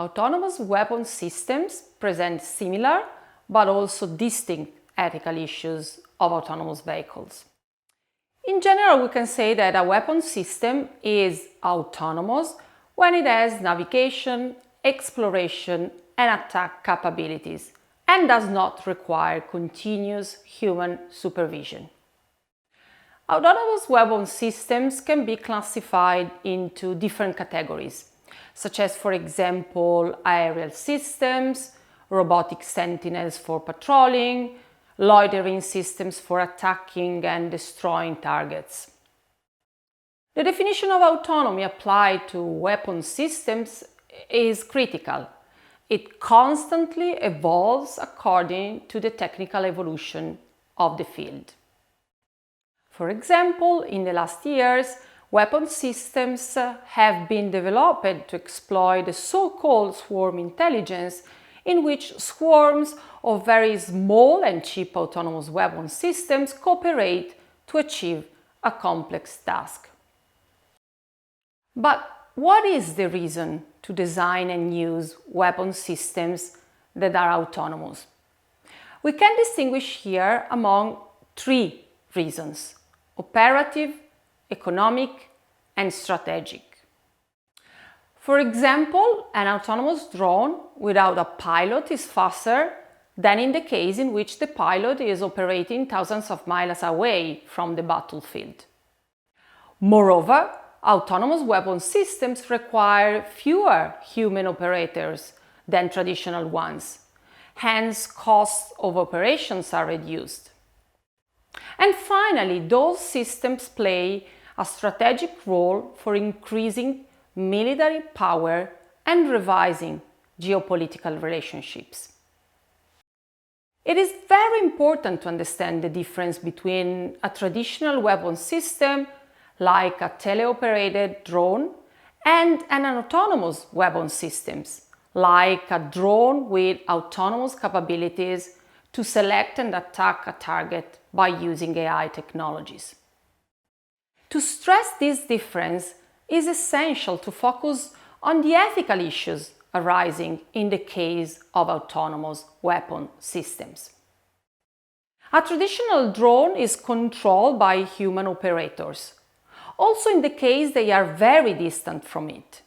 autonomous weapon systems present similar but also distinct ethical issues of autonomous vehicles. In general, we can say that a weapon system is autonomous when it has navigation, exploration, and attack capabilities, and does not require continuous human supervision. Autonomous weapon systems can be classified into different categories, such as, for example, aerial systems, robotic sentinels for patrolling, loitering systems for attacking and destroying targets. The definition of autonomy applied to weapon systems is critical. It constantly evolves according to the technical evolution of the field. For example, in the last years, weapon systems have been developed to exploit the so-called swarm intelligence, in which swarms of very small and cheap autonomous weapon systems cooperate to achieve a complex task. But what is the reason to design and use weapon systems that are autonomous? We can distinguish here among three reasons: operative, economic, and strategic. For example, an autonomous drone without a pilot is faster than in the case in which the pilot is operating thousands of miles away from the battlefield. Moreover, autonomous weapon systems require fewer human operators than traditional ones. Hence, costs of operations are reduced. And finally, those systems play a strategic role for increasing military power and revising geopolitical relationships. It is very important to understand the difference between a traditional weapon system, like a teleoperated drone, and an autonomous weapon system, like a drone with autonomous capabilities to select and attack a target by using AI technologies. To stress this difference, it is essential to focus on the ethical issues arising in the case of autonomous weapon systems. A traditional drone is controlled by human operators, also in the case they are very distant from it.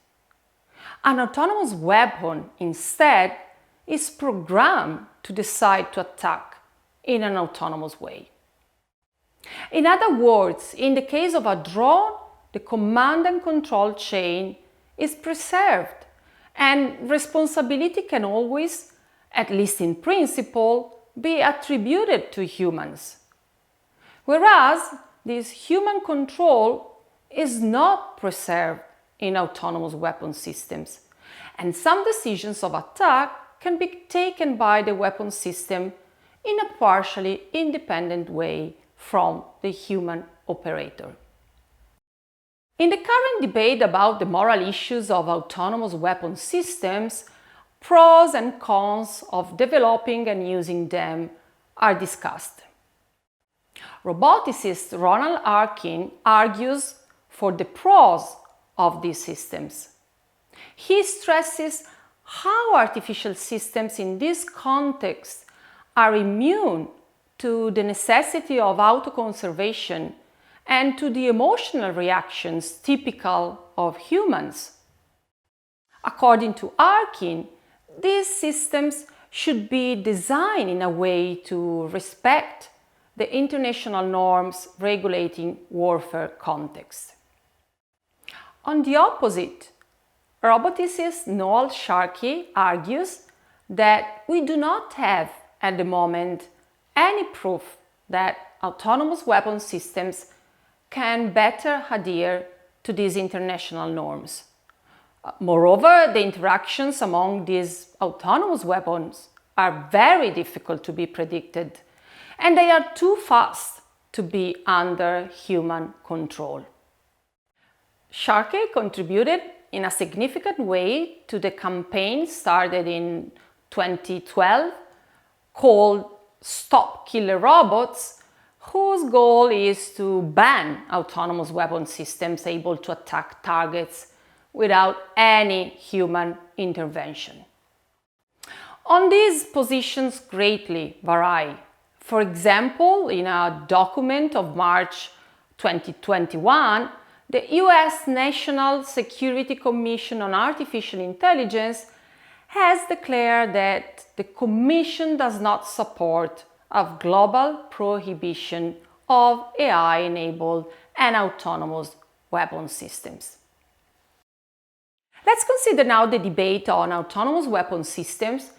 An autonomous weapon, instead, is programmed to decide to attack in an autonomous way. In other words, in the case of a drone, the command and control chain is preserved, and responsibility can always, at least in principle, be attributed to humans. Whereas this human control is not preserved in autonomous weapon systems, and some decisions of attack can be taken by the weapon system in a partially independent way from the human operator. In the current debate about the moral issues of autonomous weapon systems, pros and cons of developing and using them are discussed. Roboticist Ronald Arkin argues for the pros of these systems. He stresses how artificial systems in this context are immune to the necessity of autoconservation and to the emotional reactions typical of humans. According to Arkin, these systems should be designed in a way to respect the international norms regulating warfare context. On the opposite, roboticist Noel Sharkey argues that we do not have at the moment any proof that autonomous weapon systems can better adhere to these international norms. Moreover, the interactions among these autonomous weapons are very difficult to be predicted, and they are too fast to be under human control. Sharkey contributed in a significant way to the campaign started in 2012 called Stop Killer Robots, whose goal is to ban autonomous weapon systems able to attack targets without any human intervention. On these positions greatly vary. For example, in a document of March 2021, the US National Security Commission on Artificial Intelligence has declared that the Commission does not support a global prohibition of AI-enabled and autonomous weapon systems. Let's consider now the debate on autonomous weapon systems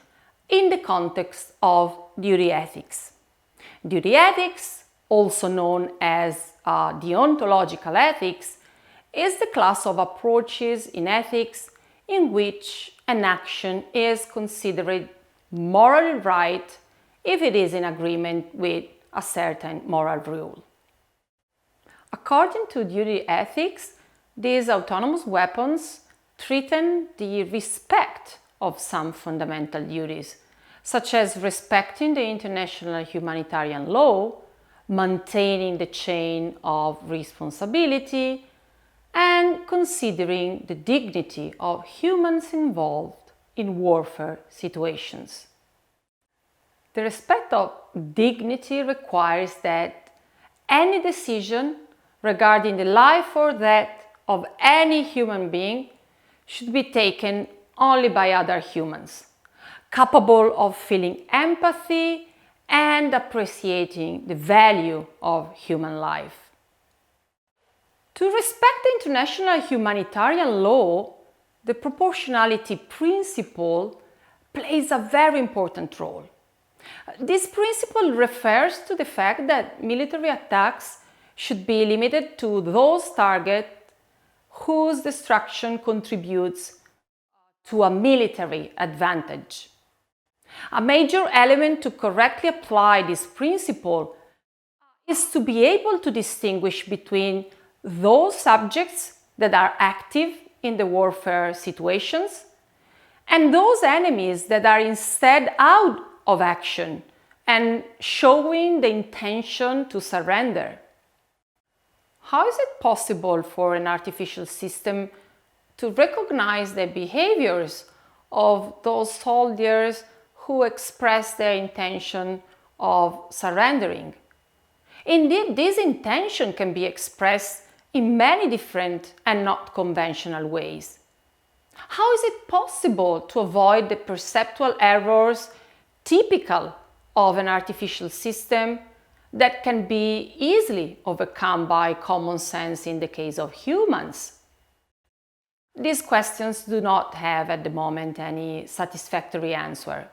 in the context of duty ethics. Duty ethics, also known as deontological ethics, is the class of approaches in ethics in which an action is considered morally right if it is in agreement with a certain moral rule. According to duty ethics, these autonomous weapons threaten the respect of some fundamental duties, such as respecting the international humanitarian law, maintaining the chain of responsibility, and considering the dignity of humans involved in warfare situations. The respect of dignity requires that any decision regarding the life or death of any human being should be taken only by other humans, capable of feeling empathy and appreciating the value of human life. To respect the international humanitarian law, the proportionality principle plays a very important role. This principle refers to the fact that military attacks should be limited to those targets whose destruction contributes to a military advantage. A major element to correctly apply this principle is to be able to distinguish between those subjects that are active in the warfare situations and those enemies that are instead out of action and showing the intention to surrender. How is it possible for an artificial system to recognize the behaviors of those soldiers who express their intention of surrendering? Indeed, this intention can be expressed in many different and not conventional ways. How is it possible to avoid the perceptual errors typical of an artificial system that can be easily overcome by common sense in the case of humans? These questions do not have at the moment any satisfactory answer.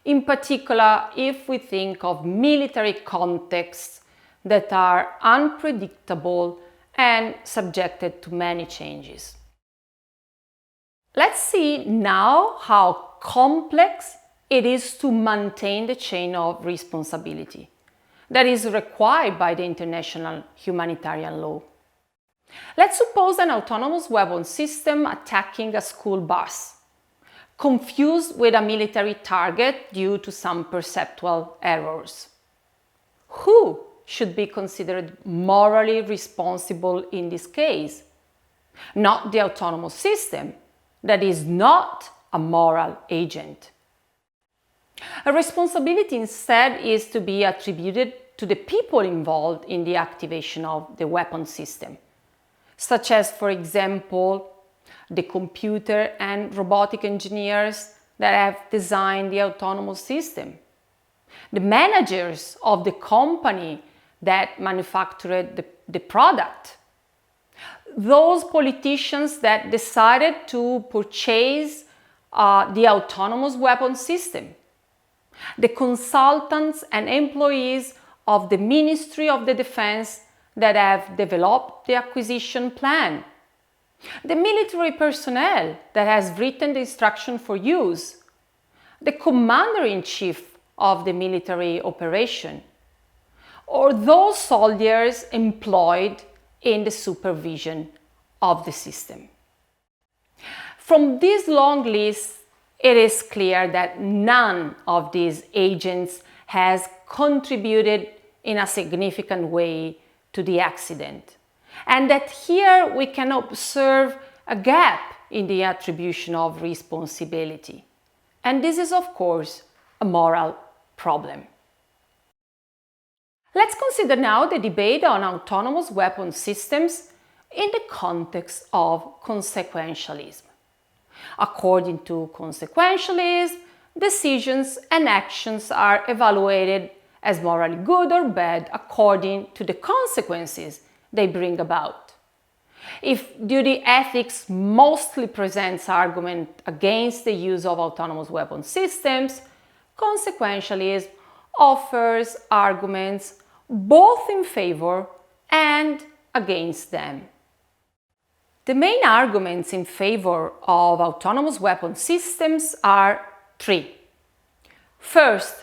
In particular, if we think of military contexts that are unpredictable and subjected to many changes. Let's see now how complex it is to maintain the chain of responsibility that is required by the international humanitarian law. Let's suppose an autonomous weapon system attacking a school bus, confused with a military target due to some perceptual errors. Who should be considered morally responsible in this case? Not the autonomous system, that is not a moral agent. A responsibility instead is to be attributed to the people involved in the activation of the weapon system, such as, for example, the computer and robotic engineers that have designed the autonomous system, the managers of the company that manufactured the product, those politicians that decided to purchase the autonomous weapon system, the consultants and employees of the Ministry of the Defense that have developed the acquisition plan, the military personnel that has written the instruction for use, the commander-in-chief of the military operation, or those soldiers employed in the supervision of the system. From this long list, it is clear that none of these agents has contributed in a significant way to the accident, and that here we can observe a gap in the attribution of responsibility. And this is, of course, a moral problem. Let's consider now the debate on autonomous weapon systems in the context of consequentialism. According to consequentialism, decisions and actions are evaluated as morally good or bad according to the consequences they bring about. If duty ethics mostly presents argument against the use of autonomous weapon systems, consequentialism offers arguments both in favor and against them. The main arguments in favor of autonomous weapon systems are three. First,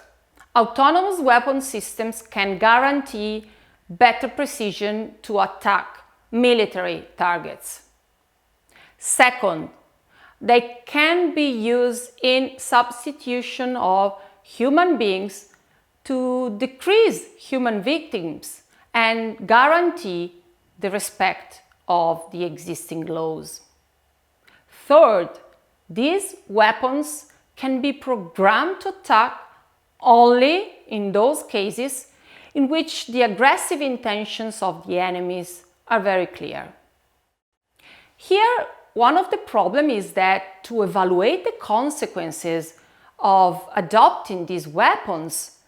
autonomous weapon systems can guarantee better precision to attack military targets. Second, they can be used in substitution of human beings to decrease human victims and guarantee the respect of the existing laws. Third, these weapons can be programmed to attack only in those cases in which the aggressive intentions of the enemies are very clear. Here, one of the problems is that to evaluate the consequences of adopting these weapons,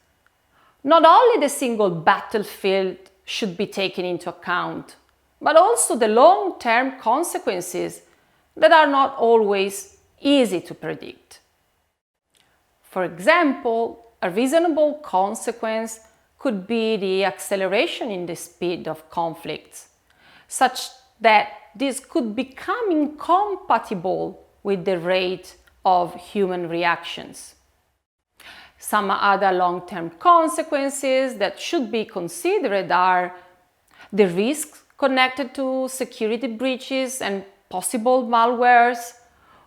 not only the single battlefield should be taken into account, but also the long-term consequences that are not always easy to predict. For example, a reasonable consequence could be the acceleration in the speed of conflicts, such that this could become incompatible with the rate of human reactions. Some other long-term consequences that should be considered are the risks connected to security breaches and possible malwares,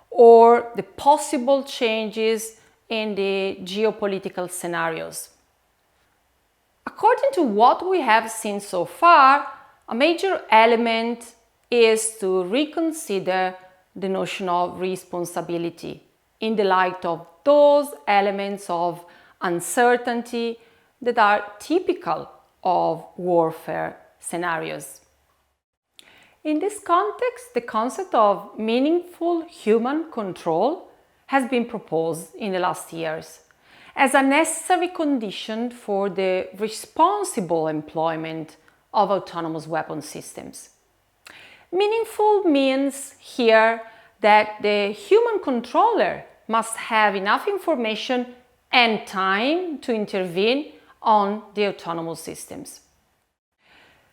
or the possible changes in the geopolitical scenarios. According to what we have seen so far, a major element is to reconsider the notion of responsibility in the light of those elements of uncertainty that are typical of warfare scenarios. In this context, the concept of meaningful human control has been proposed in the last years as a necessary condition for the responsible employment of autonomous weapon systems. Meaningful means here that the human controller must have enough information and time to intervene on the autonomous systems.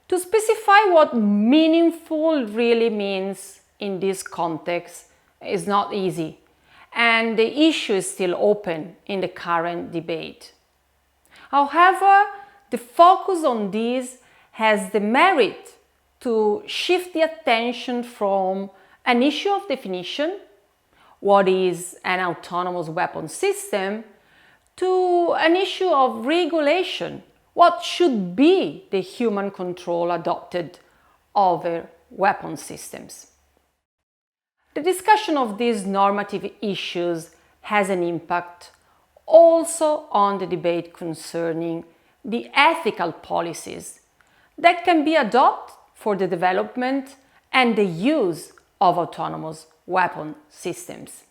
To specify what meaningful really means in this context is not easy, and the issue is still open in the current debate. However, the focus on this has the merit to shift the attention from an issue of definition, what is an autonomous weapon system, to an issue of regulation, what should be the human control adopted over weapon systems. The discussion of these normative issues has an impact also on the debate concerning the ethical policies that can be adopted for the development and the use of autonomous weapon systems.